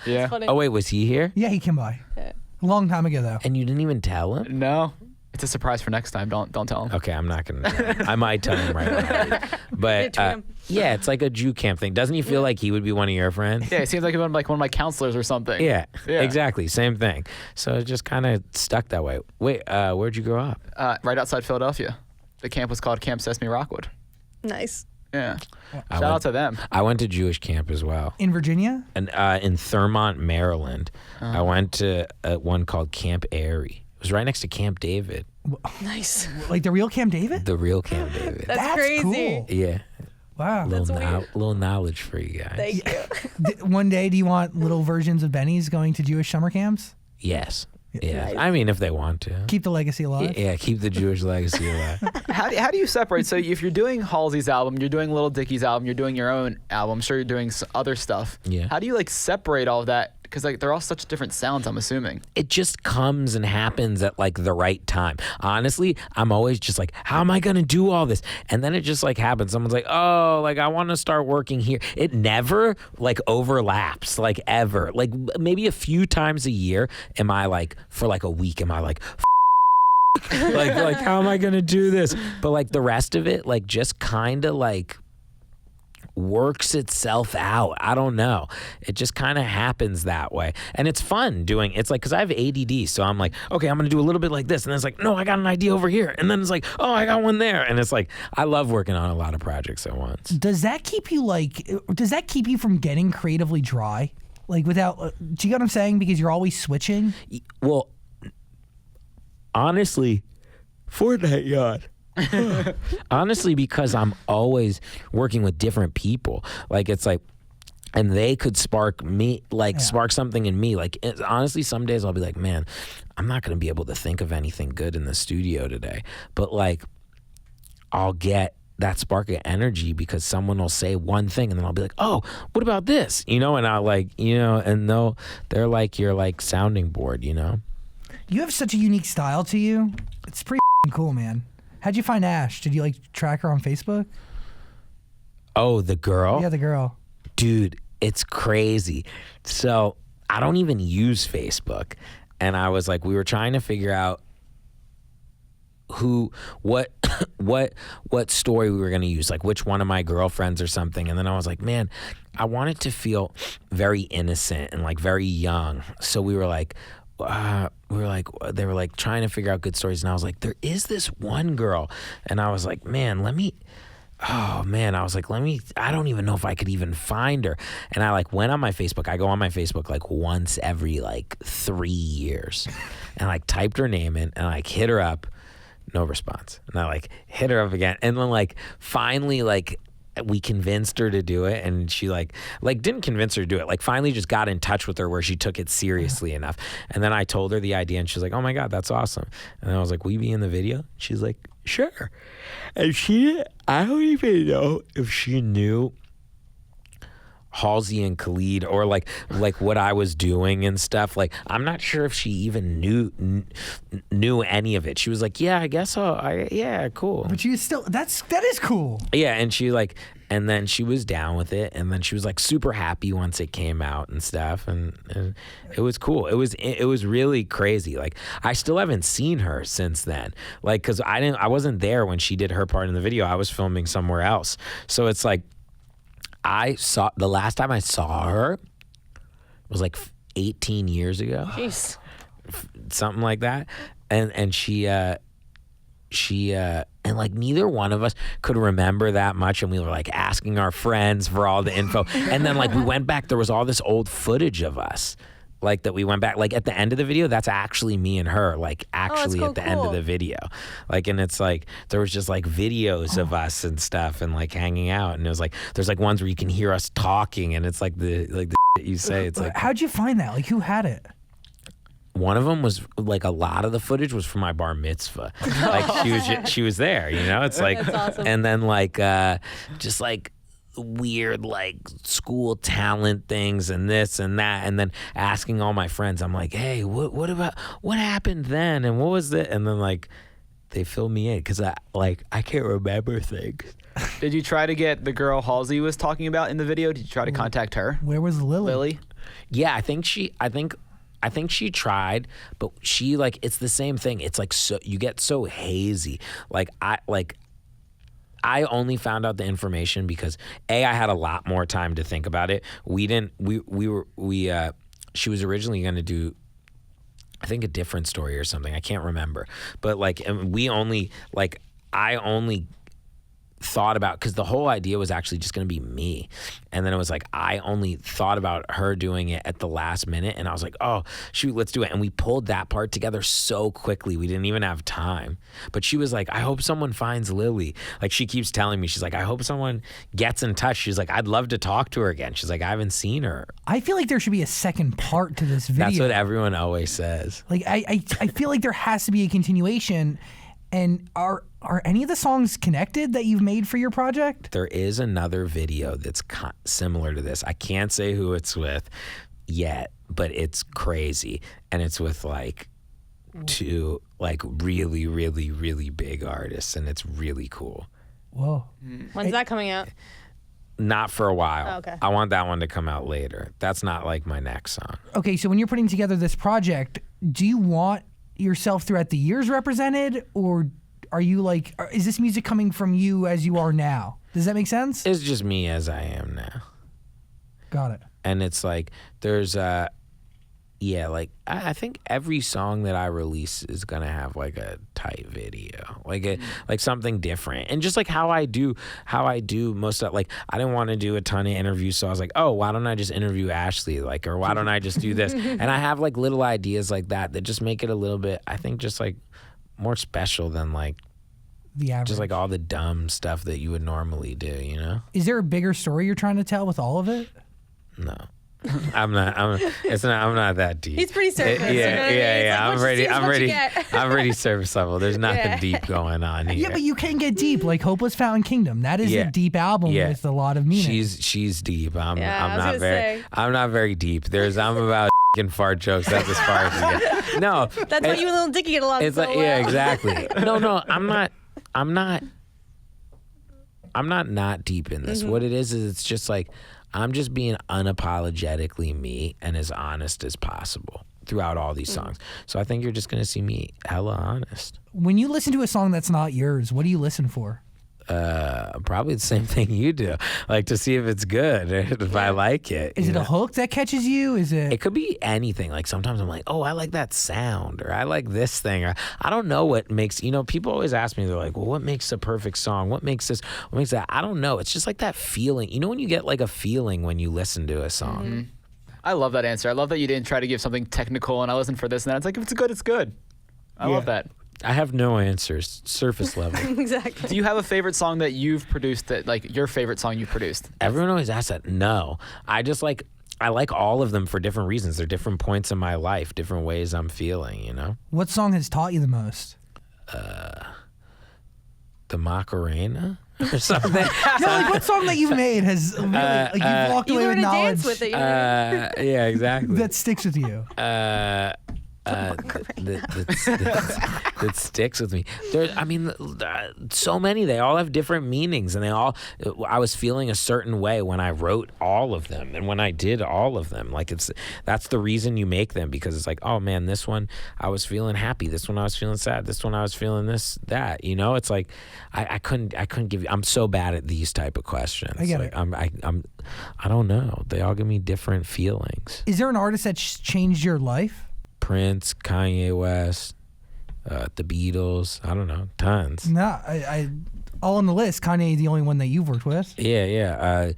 Yeah. Funny. Oh, wait, was he here? Yeah, he came by. A long time ago, though. And you didn't even tell him? No. It's a surprise for next time. Don't tell him. Okay, I'm not going to tell him. I might tell him right now. But Betray him. yeah, it's like a Jew camp thing. Doesn't he feel like he would be one of your friends? Yeah, it seems like he's like one of my counselors or something. Yeah, Yeah. exactly. Same thing. So it just kind of stuck that way. Wait, where'd you grow up? Right outside Philadelphia. The camp was called Camp Sesame Rockwood. Nice. Yeah. I Shout out to them. I went to Jewish camp as well. In Virginia? And in Thurmont, Maryland. I went to one called Camp Airy. It was right next to Camp David, Nice. Like the real Camp David? the real Camp David. That's crazy. Cool. Yeah, Wow. little knowledge for you guys. Thank you. One day, do you want little versions of Benny's going to Jewish summer camps? Yes. Yeah. Nice. I mean, if they want to. Keep the legacy alive? Yeah, keep the Jewish legacy alive. How do you separate? So if you're doing Halsey's album, you're doing Lil Dicky's album, you're doing your own album, I'm sure you're doing other stuff. Yeah. How do you like separate all of that? Because like they're all such different sounds, I'm assuming. It just comes and happens at like the right time. Honestly, I'm always just like, how am I going to do all this? And then it just like happens. Someone's like, oh, like I want to start working here. It never like overlaps, like ever. Like maybe a few times a year am I like, for like a week, am I like, like how am I going to do this? But like the rest of it, like just kind of like works itself out. I don't know. It just kind of happens that way. And it's fun doing, it's like, because I have ADD. So I'm like, okay, I'm going to do a little bit like this. And then it's like, no, I got an idea over here. And then it's like, oh, I got one there. And it's like, I love working on a lot of projects at once. Does that keep you from getting creatively dry? Like without, do you get what I'm saying? Because you're always switching? Well, honestly, Fortnite yawn. Honestly, because I'm always working with different people. Like it's like, and they could spark me, like spark something in me. Like honestly, some days I'll be like, man, I'm not going to be able to think of anything good in the studio today. But like, I'll get that spark of energy because someone will say one thing and then I'll be like, oh, what about this? You know, and I'll like, you know, and they're like your like sounding board, you know? You have such a unique style to you. It's pretty cool, man. How'd you find Ash? Did you like track her on Facebook? Oh, the girl? Yeah, the girl. Dude, it's crazy. So I don't even use Facebook. And I was like, we were trying to figure out what story we were going to use, like which one of my girlfriends or something. And then I was like, man, I want it to feel very innocent and like very young. So we were like, they were like trying to figure out good stories. And I was like, there is this one girl. And I was like, man, I don't even know if I could even find her. And I like went on my Facebook. I go on my Facebook like once every like 3 years and like typed her name in and like hit her up. No response. And I like hit her up again. And then like finally like we convinced her to do it, and she like didn't convince her to do it. Like finally just got in touch with her where she took it seriously enough. And then I told her the idea and she's like, oh my God, that's awesome. And I was like, will you be in the video? She's like, sure. And I don't even know if she knew Halsey and Khalid or like what I was doing and stuff. Like I'm not sure if she even knew any of it. She was like, yeah, I guess so. Yeah, cool. But you still, that is cool. Yeah, and she like, and then she was down with it, and then she was like super happy once it came out and stuff, and it was cool. It was really crazy. Like I still haven't seen her since then. Like because I wasn't there when she did her part in the video. I was filming somewhere else. So it's like the last time I saw her was like 18 years ago. Jeez. Something like that. And she and like neither one of us could remember that much, and we were like asking our friends for all the info. And then like we went back, there was all this old footage of us like that we went back, like at the end of the video, that's actually me and her, like actually cool, at the end of the video. Like, and it's like, there was just like videos of us and stuff and like hanging out. And it was like, there's like ones where you can hear us talking and it's like the shit you say. It's like, how'd you find that? Like, who had it? one of them was like, a lot of the footage was from my bar mitzvah. Like she was there, you know? It's like, That's awesome. and then like, just like, weird like school talent things and this and that, and then asking all my friends, I'm like, hey, what happened then, and what was it, and then like they fill me in because I can't remember things. Did you try to get the girl Halsey was talking about in the video? Did you try to contact her? Where was Lily? Yeah, I think she tried, but she like, it's the same thing. It's like, so you get so hazy. I only found out the information because I had a lot more time to think about it. She was originally going to do, I think, a different story or something. I can't remember. But like, and I only thought about, because the whole idea was actually just going to be me. And then it was like, I only thought about her doing it at the last minute. And I was like, oh, shoot, let's do it. And we pulled that part together so quickly. We didn't even have time. But she was like, I hope someone finds Lily. Like, she keeps telling me, she's like, I hope someone gets in touch. She's like, I'd love to talk to her again. She's like, I haven't seen her. I feel like there should be a second part to this video. That's what everyone always says. Like, I feel like there has to be a continuation. And are any of the songs connected that you've made for your project? There is another video that's similar to this. I can't say who it's with yet, but it's crazy. And it's with like two like really, really, really big artists, and it's really cool. Whoa. When's that coming out? Not for a while. Oh, okay. I want that one to come out later. That's not like my next song. Okay, so when you're putting together this project, do you want yourself throughout the years represented, or are you like, is this music coming from you as you are now? Does that make sense? It's just me as I am now. Got it. And it's like, there's like I think every song that I release is gonna have like a tight video, like something different, and just like how I do most of, like, I didn't want to do a ton of interviews, so I was like, oh, why don't I just interview Ashley, like, or why don't I just do this? And I have like little ideas like that just make it a little bit, I think, just like more special than like The average. just like all the dumb stuff that you would normally do, you know? Is there a bigger story you're trying to tell with all of it? No. I'm not that deep. He's pretty surface. Yeah, you know what I mean? yeah. It's like, I'm what you ready. see is what you get. I'm ready surface level. There's nothing Yeah. deep going on here. Yeah, but you can get deep, like Hopeless Fountain Kingdom. That is Yeah. a deep album Yeah. with a lot of meaning. She's deep. I'm Yeah, I was not gonna very. say. I'm not very deep. I'm about and fart jokes. That's as far as you get. No, That's why you and Lil Dicky get along it's so like, well. yeah, exactly. No, I'm not deep in this. What it is it's just like, I'm just being unapologetically me and as honest as possible throughout all these songs. So I think you're just gonna see me hella honest. When you listen to a song that's not yours, what do you listen for? Probably the same thing you do, like to see if it's good, if I like it. Is you it know? a hook that catches you? Is it? It could be anything. Like sometimes I'm like, oh, I like that sound, or I like this thing, or I don't know what makes, people always ask me, they're like, well, what makes a perfect song? What makes this? What makes that? I don't know. It's just like that feeling. You know when you get like a feeling when you listen to a song? Mm-hmm. I love that answer. I love that you didn't try to give something technical and I listen for this and that. It's like, if it's good, it's good. I love that. I have no answers. Surface level. Exactly. Do you have a favorite song that you've produced, that like your favorite song you produced? Everyone always asks that. No. I like all of them for different reasons. They're different points in my life, different ways I'm feeling, What song has taught you the most? The Macarena or something. No, like what song that you've made has really, like you've walked You away with learn to knowledge dance with it. You know? Yeah, exactly. that sticks with you. That sticks with me. So many. They all have different meanings, and I was feeling a certain way when I wrote all of them, and when I did all of them. Like that's the reason you make them, because it's like, oh man, this one I was feeling happy. This one I was feeling sad. This one I was feeling this, that. It's like I couldn't give you. I'm so bad at these type of questions. I get like, it. I don't know. They all give me different feelings. Is there an artist that's changed your life? Prince, Kanye West, the Beatles. I don't know, tons. No, I all on the list. Kanye, the only one that you've worked with. Yeah.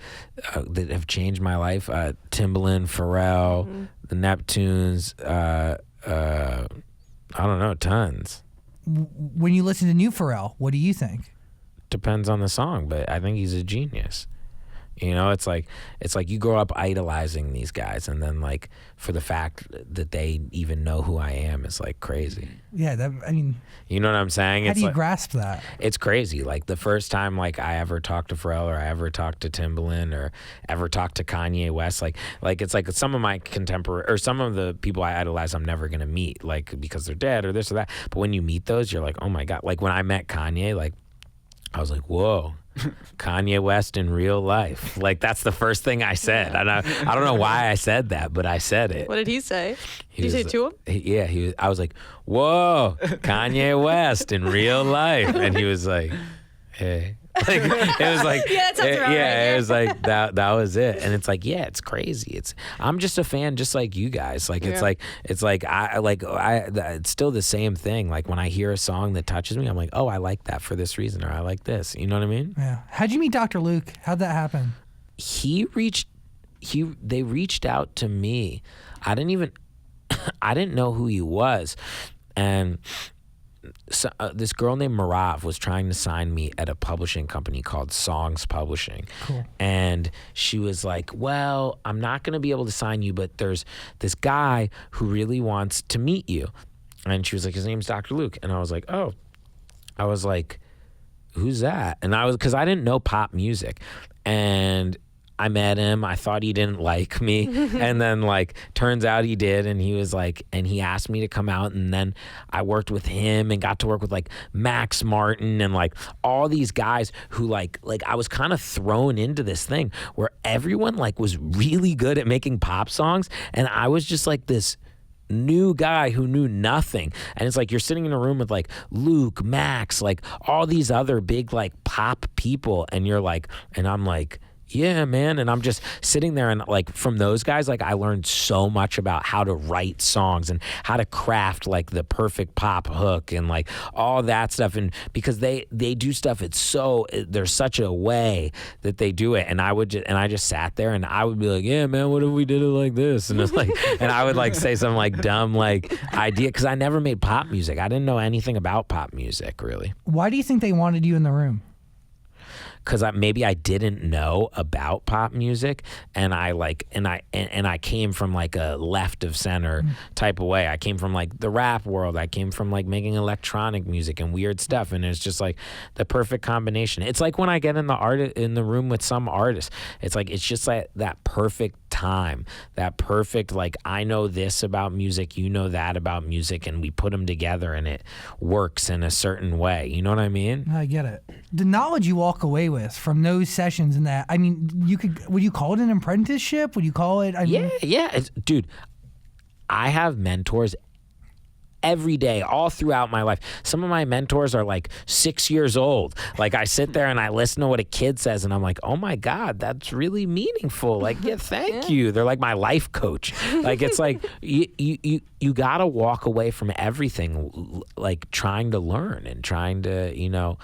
That have changed my life. Timbaland, Pharrell, the Neptunes, I don't know, tons. When you listen to new Pharrell, what do you think? Depends on the song, but I think he's a genius. You know, it's like you grow up idolizing these guys, and then like for the fact that they even know who I am is like crazy. Yeah, You know what I'm saying? how It's do you like, grasp that? it's crazy. Like the first time like I ever talked to Pharrell, or I ever talked to Timbaland, or ever talked to Kanye West, like it's like some of my contemporary, or some of the people I idolize I'm never gonna meet, like because they're dead or this or that. But when you meet those, you're like, oh my God. Like when I met Kanye, like I was like, whoa. Kanye West in real life. Like that's the first thing I said. I don't know why I said that, but I said it. What did he say? He Did you say was- it to him? Yeah, I was like, "Whoa, Kanye West in real life," and he was like, "Hey." Like, it was like, Yeah, that sounds about right, yeah, yeah. it was like that was it. And it's like, yeah, it's crazy. I'm just a fan, just like you guys. Like it's still the same thing. Like when I hear a song that touches me, I'm like, oh, I like that for this reason, or I like this. You know what I mean? Yeah. How'd you meet Dr. Luke? How'd that happen? They reached out to me. I didn't know who he was, and so, this girl named Marav was trying to sign me at a publishing company called Songs Publishing. Cool. And she was like, well, I'm not going to be able to sign you, but there's this guy who really wants to meet you. And she was like, his name's Dr. Luke. And I was like, oh. I was like, who's that? And because I didn't know pop music. And I met him. I thought he didn't like me. And then like turns out he did. And he was like, and he asked me to come out. And then I worked with him and got to work with like Max Martin and like all these guys who like I was kind of thrown into this thing where everyone like was really good at making pop songs. And I was just like this new guy who knew nothing. And it's like you're sitting in a room with like Luke, Max, like all these other big like pop people. And you're like, and I'm like, yeah, man. And I'm just sitting there and like from those guys, like I learned so much about how to write songs and how to craft like the perfect pop hook and like all that stuff. And because they do stuff, there's such a way that they do it. And I just sat there and I would be like, yeah, man, what if we did it like this? And it's like, and I would like say some like dumb like idea because I never made pop music. I didn't know anything about pop music really. Why do you think they wanted you in the room? Because maybe I didn't know about pop music, and I came from like a left of center type of way. I came from like the rap world. I came from like making electronic music and weird stuff, and it's just like the perfect combination. It's like when I get in the room with some artist, it's like it's just like that perfect time, that perfect like I know this about music, you know that about music, and we put them together and it works in a certain way. You know what I mean? I get it. The knowledge you walk away with from those sessions and that, I mean, would you call it an apprenticeship? Would you call it? Yeah. Dude, I have mentors every day, all throughout my life. Some of my mentors are like 6 years old. Like I sit there and I listen to what a kid says and I'm like, oh my God, that's really meaningful. Like, yeah, thank you. They're like my life coach. Like, it's like you got to walk away from everything, like trying to learn and trying to,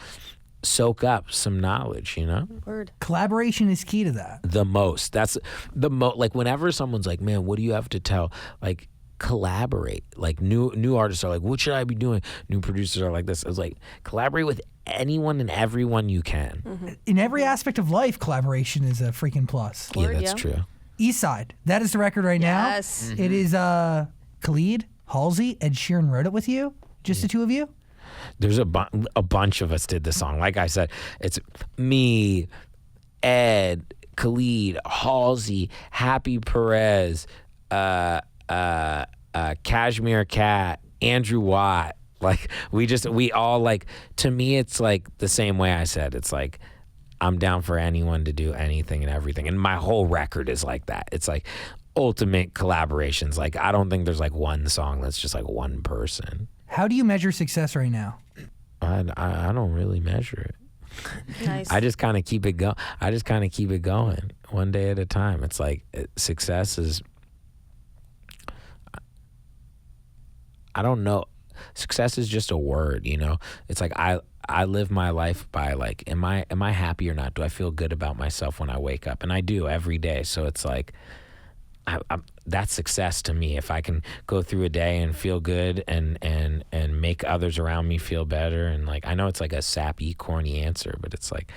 soak up some knowledge, Word. Collaboration is key to that. The most. That's the most. Like whenever someone's like, man, what do you have to tell? Like, collaborate. Like new artists are like, what should I be doing? New producers are like this. It's like collaborate with anyone and everyone you can. Mm-hmm. In every aspect of life, collaboration is a freaking plus. Yeah, Word, that's yeah. true. Eastside, that is the record right Yes. now. It is Khalid, Halsey, Ed Sheeran wrote it with you. Just the two of you. There's a bunch of us did the song. Like I said, it's me, Ed, Khalid, Halsey, Happy Perez, Cashmere Cat, Andrew Watt. Like we all like, to me it's like the same way I said. It's like I'm down for anyone to do anything and everything. And my whole record is like that. It's like ultimate collaborations. Like I don't think there's like one song that's just like one person. How do you measure success right now? I don't really measure it. Nice. I just kind of keep it going. I just kind of keep it going one day at a time. It's like success is, I don't know. Success is just a word, It's like I live my life by like, am I happy or not? Do I feel good about myself when I wake up? And I do every day. So it's like, that's success to me. If I can go through a day and feel good and make others around me feel better, and like, I know it's like a sappy, corny answer, but it's like,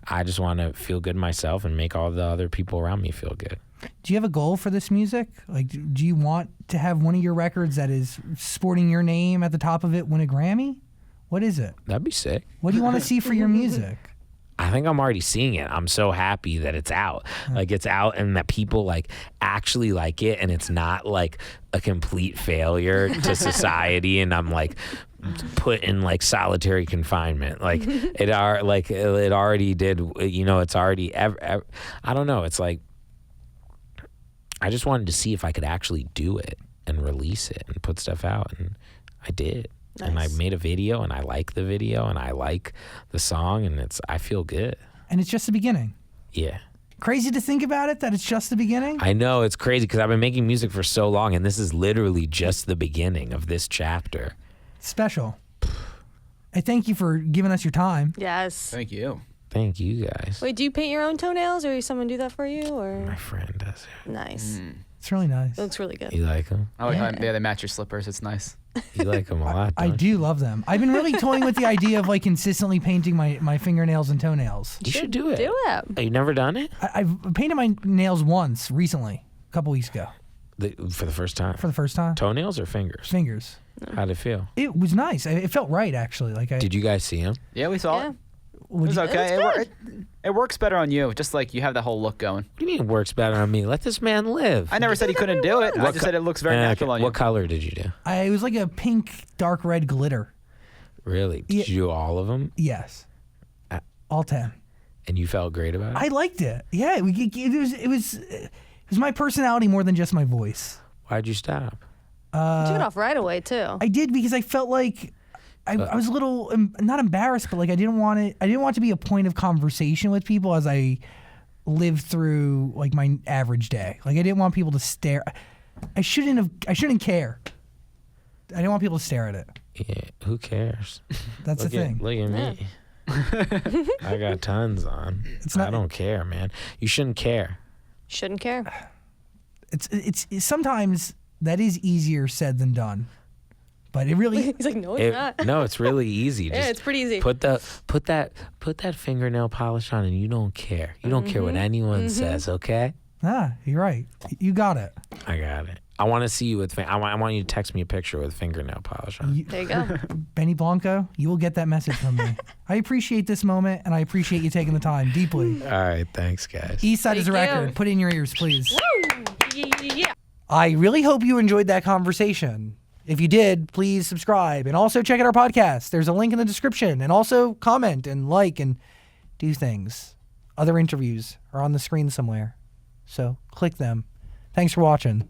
I just want to feel good myself and make all the other people around me feel good. Do you have a goal for this music? Like, do you want to have one of your records that is sporting your name at the top of it win a Grammy? What is it? That'd be sick. What do you want to see for your music? I think I'm already seeing it. I'm so happy that it's out. Like, it's out and that people like actually like it, and it's not like a complete failure to society and I'm like put in like solitary confinement. Like it already did, you know, it's already I don't know, it's like I just wanted to see if I could actually do it and release it and put stuff out, and I did. Nice. And I made a video, and I like the video, and I like the song, and I feel good. And it's just the beginning. Yeah. Crazy to think about it, that it's just the beginning? I know, it's crazy because I've been making music for so long, and this is literally just the beginning of this chapter. Special. I thank you for giving us your time. Yes. Thank you. Thank you guys. Wait, do you paint your own toenails, or does someone do that for you? Or My friend does it. nice. It's really nice. It looks really good. You like them? I like how they match your slippers. It's nice. You like them a lot, I don't do love them. I've been really toying with the idea of like consistently painting my fingernails and toenails. You should do it. Do it. Have you never done it? I've painted my nails once recently, a couple weeks ago, For the first time? for the first time. Toenails or fingers? Fingers. How'd it feel? It was nice. It felt right, actually. Like Did you guys see him? Yeah, we saw Yeah. it. It would was you- okay. It works better on you. Just like you have that whole look going. What do you mean it works better on me? Let this man live. I never said he couldn't do it. I just said it looks very natural on you. What color did you do? It was like a pink, dark red glitter. Really? Did you do all of them? Yes. Uh, All 10. And you felt great about it? I liked it. Yeah, it was my personality more than just my voice. Why'd you stop? You took it off right away too. I did because I felt like I was a little not embarrassed, but like I didn't want it to be a point of conversation with people as I lived through like my average day. Like I didn't want people to stare. I shouldn't care. I didn't want people to stare at it. Yeah, who cares? That's the thing. Look at me. I got tons on. I don't care, man. You shouldn't care. Shouldn't care. It's sometimes that is easier said than done. But it really He's like, no, it's not. No, it's really easy. Yeah, it's pretty easy. Put that fingernail polish on, and you don't care. You don't care what anyone says. Okay? you're right. You got it. I got it. I want to see you with. I want you to text me a picture with fingernail polish on. There you go. Benny Blanco, you will get that message from me. I appreciate this moment, and I appreciate you taking the time deeply. All right, thanks, guys. Eastside is a Thank you. record. Put it in your ears, please. Woo! Yeah. I really hope you enjoyed that conversation. If you did, please subscribe and also check out our podcast. There's a link in the description, and also comment and like and do things. Other interviews are on the screen somewhere, so click them. Thanks for watching.